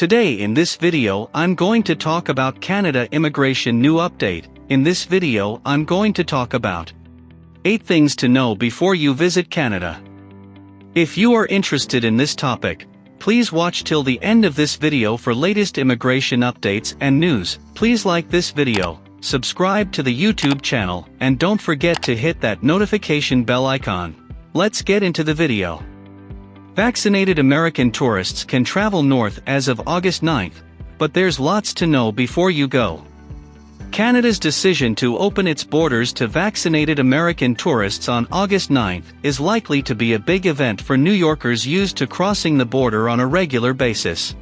Today in this video I'm going to talk about Canada immigration new update. In this video I'm going to talk about 8 things to know before you visit Canada. If you are interested in this topic, please watch till the end of this video for latest immigration updates and news. Please like this video, subscribe to the YouTube channel, and don't forget to hit that notification bell icon. Let's get into the video. Vaccinated American tourists can travel north as of August 9th, but there's lots to know before you go. Canada's decision to open its borders to vaccinated American tourists on August 9th is likely to be a big event for New Yorkers used to crossing the border on a regular basis.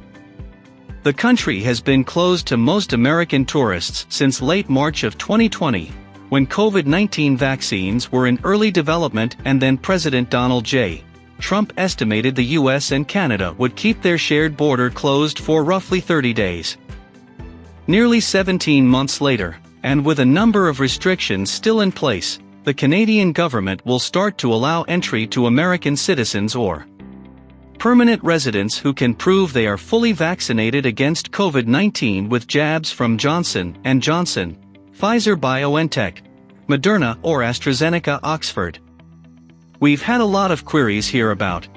The country has been closed to most American tourists since late March of 2020, when COVID-19 vaccines were in early development, and then President Donald J. Trump estimated the US and Canada would keep their shared border closed for roughly 30 days. Nearly 17 months later, and with a number of restrictions still in place, the Canadian government will start to allow entry to American citizens or permanent residents who can prove they are fully vaccinated against COVID-19 with jabs from Johnson & Johnson, Pfizer-BioNTech, Moderna or AstraZeneca Oxford. "We've had a lot of queries here about,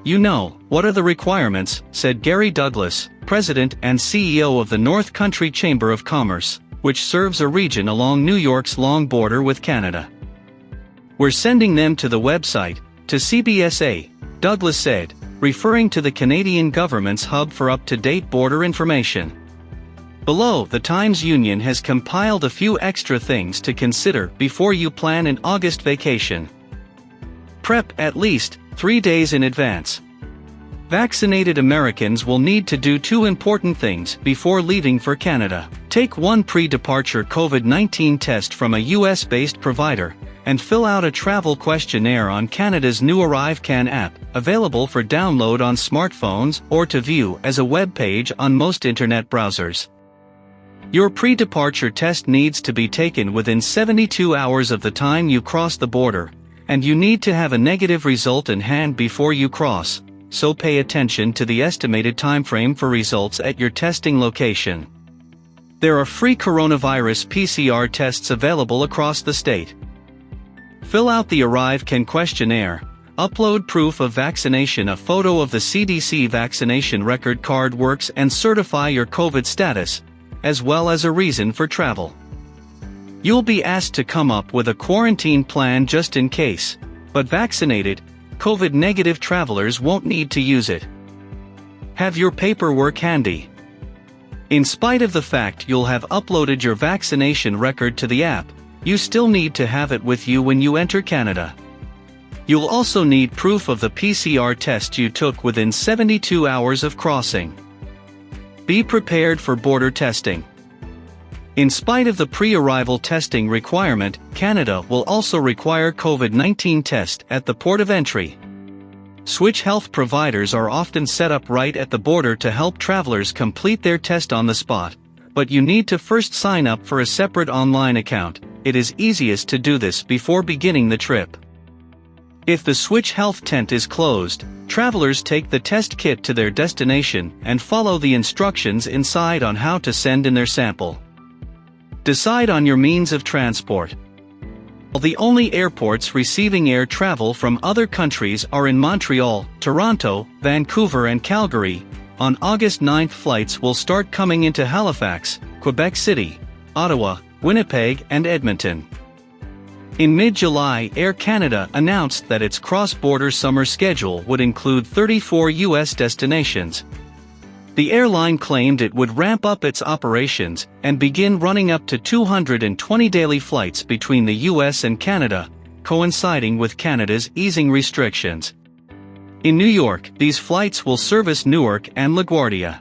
what are the requirements," said Gary Douglas, President and CEO of the North Country Chamber of Commerce, which serves a region along New York's long border with Canada. "We're sending them to the website," to CBSA, Douglas said, referring to the Canadian government's hub for up-to-date border information. Below, the Times Union has compiled a few extra things to consider before you plan an August vacation. Prep at least 3 days in advance. Vaccinated Americans will need to do 2 important things before leaving for Canada. Take 1 pre-departure COVID-19 test from a US-based provider, and fill out a travel questionnaire on Canada's new ArriveCan app, available for download on smartphones or to view as a web page on most internet browsers. Your pre-departure test needs to be taken within 72 hours of the time you cross the border, and you need to have a negative result in hand before you cross, so pay attention to the estimated timeframe for results at your testing location. There are free coronavirus PCR tests available across the state. Fill out the ArriveCan questionnaire, upload proof of vaccination, a photo of the CDC vaccination record card works, and certify your COVID status, as well as a reason for travel. You'll be asked to come up with a quarantine plan just in case, but vaccinated, COVID-negative travelers won't need to use it. Have your paperwork handy. In spite of the fact you'll have uploaded your vaccination record to the app, you still need to have it with you when you enter Canada. You'll also need proof of the PCR test you took within 72 hours of crossing. Be prepared for border testing. In spite of the pre-arrival testing requirement, Canada will also require COVID-19 test at the port of entry. Switch health providers are often set up right at the border to help travelers complete their test on the spot, but you need to first sign up for a separate online account. It is easiest to do this before beginning the trip. If the Switch Health tent is closed, travelers take the test kit to their destination and follow the instructions inside on how to send in their sample. Decide on your means of transport. The only airports receiving air travel from other countries are in Montreal, Toronto, Vancouver and Calgary. On August 9th, flights will start coming into Halifax, Quebec City, Ottawa, Winnipeg and Edmonton. In mid-July, Air Canada announced that its cross-border summer schedule would include 34 US destinations. The airline claimed it would ramp up its operations and begin running up to 220 daily flights between the US and Canada, coinciding with Canada's easing restrictions. In New York, these flights will service Newark and LaGuardia.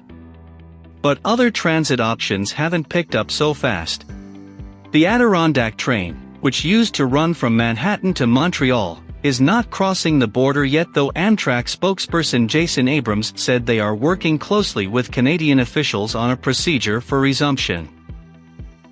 But other transit options haven't picked up so fast. The Adirondack train, which used to run from Manhattan to Montreal, is not crossing the border yet, though Amtrak spokesperson Jason Abrams said they are working closely with Canadian officials on a procedure for resumption.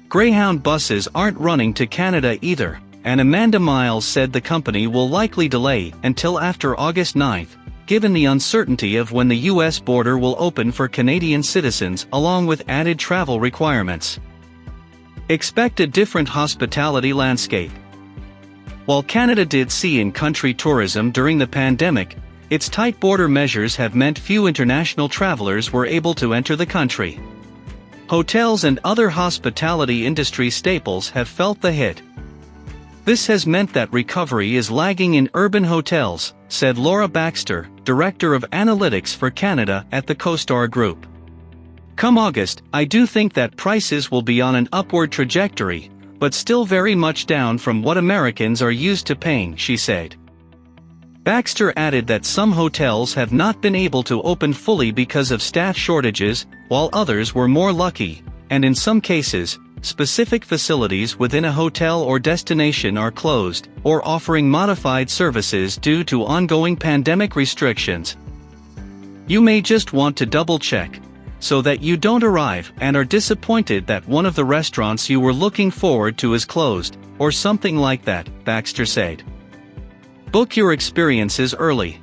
Greyhound buses aren't running to Canada either, and Amanda Miles said the company will likely delay until after August 9th, given the uncertainty of when the US border will open for Canadian citizens along with added travel requirements. Expect a different hospitality landscape. While Canada did see in-country tourism during the pandemic, its tight border measures have meant few international travelers were able to enter the country. Hotels and other hospitality industry staples have felt the hit. This has meant that recovery is lagging in urban hotels, said Laura Baxter, Director of Analytics for Canada at the CoStar Group. Come August, I do think that prices will be on an upward trajectory, but still very much down from what Americans are used to paying, she said. Baxter added that some hotels have not been able to open fully because of staff shortages, while others were more lucky, and in some cases, specific facilities within a hotel or destination are closed, or offering modified services due to ongoing pandemic restrictions. You may just want to double-check, so that you don't arrive and are disappointed that one of the restaurants you were looking forward to is closed, or something like that, Baxter said. Book your experiences early.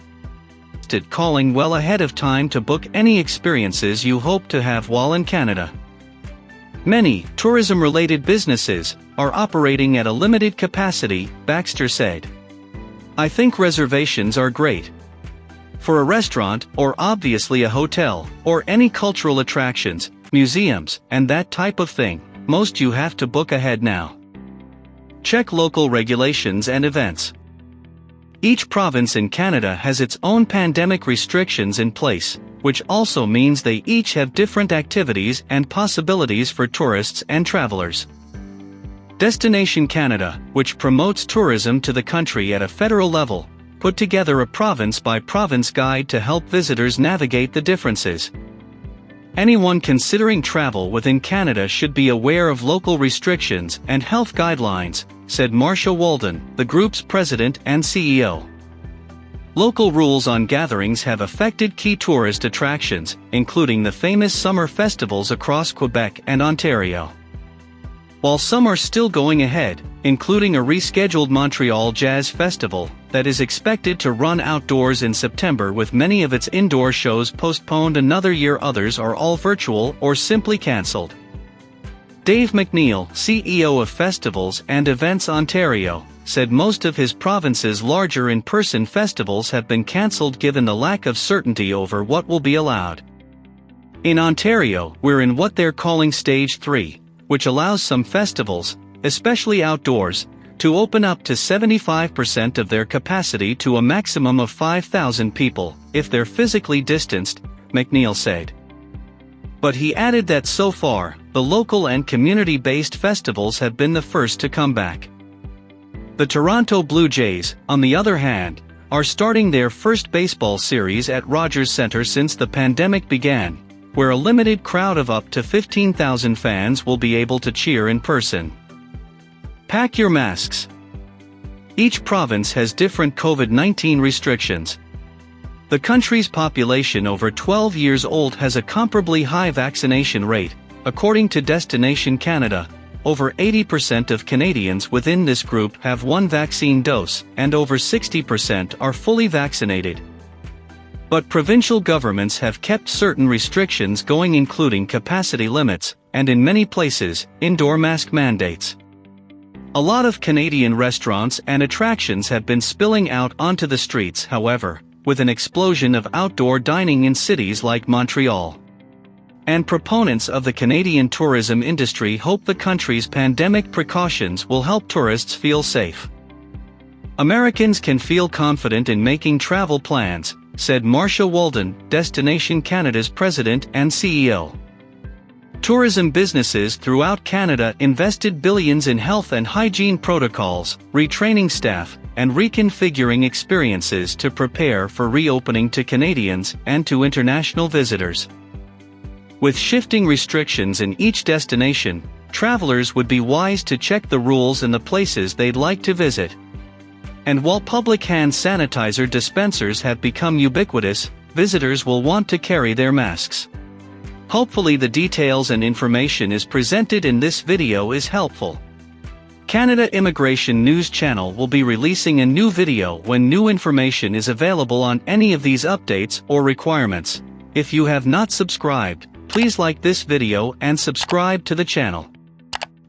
Calling well ahead of time to book any experiences you hope to have while in Canada. Many tourism-related businesses are operating at a limited capacity, Baxter said. I think reservations are great. For a restaurant, or obviously a hotel, or any cultural attractions, museums, and that type of thing, most you have to book ahead now. Check local regulations and events. Each province in Canada has its own pandemic restrictions in place, which also means they each have different activities and possibilities for tourists and travelers. Destination Canada, which promotes tourism to the country at a federal level, put together a province-by-province guide to help visitors navigate the differences. Anyone considering travel within Canada should be aware of local restrictions and health guidelines, said Marcia Walden, the group's president and CEO. Local rules on gatherings have affected key tourist attractions, including the famous summer festivals across Quebec and Ontario. While some are still going ahead, including a rescheduled Montreal Jazz Festival that is expected to run outdoors in September with many of its indoor shows postponed another year, others are all virtual or simply cancelled. Dave McNeil, CEO of Festivals and Events Ontario, said most of his province's larger in-person festivals have been cancelled given the lack of certainty over what will be allowed. In Ontario, we're in what they're calling Stage 3, which allows some festivals, especially outdoors, to open up to 75% of their capacity to a maximum of 5,000 people, if they're physically distanced, McNeil said. But he added that so far, the local and community-based festivals have been the first to come back. The Toronto Blue Jays, on the other hand, are starting their first baseball series at Rogers Centre since the pandemic began, where a limited crowd of up to 15,000 fans will be able to cheer in person. Pack your masks. Each province has different COVID-19 restrictions. The country's population over 12 years old has a comparably high vaccination rate, according to Destination Canada. Over 80% of Canadians within this group have one vaccine dose, and over 60% are fully vaccinated. But provincial governments have kept certain restrictions going, including capacity limits, and in many places, indoor mask mandates. A lot of Canadian restaurants and attractions have been spilling out onto the streets, however, with an explosion of outdoor dining in cities like Montreal. And proponents of the Canadian tourism industry hope the country's pandemic precautions will help tourists feel safe. Americans can feel confident in making travel plans, said Marcia Walden, Destination Canada's president and CEO. Tourism businesses throughout Canada invested billions in health and hygiene protocols, retraining staff, and reconfiguring experiences to prepare for reopening to Canadians and to international visitors. With shifting restrictions in each destination, travelers would be wise to check the rules in the places they'd like to visit. And while public hand sanitizer dispensers have become ubiquitous, visitors will want to carry their masks. Hopefully the details and information is presented in this video is helpful. Canada Immigration News Channel will be releasing a new video when new information is available on any of these updates or requirements. If you have not subscribed, please like this video and subscribe to the channel.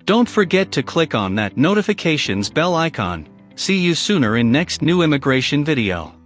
Don't forget to click on that notifications bell icon. See you sooner in next new immigration video.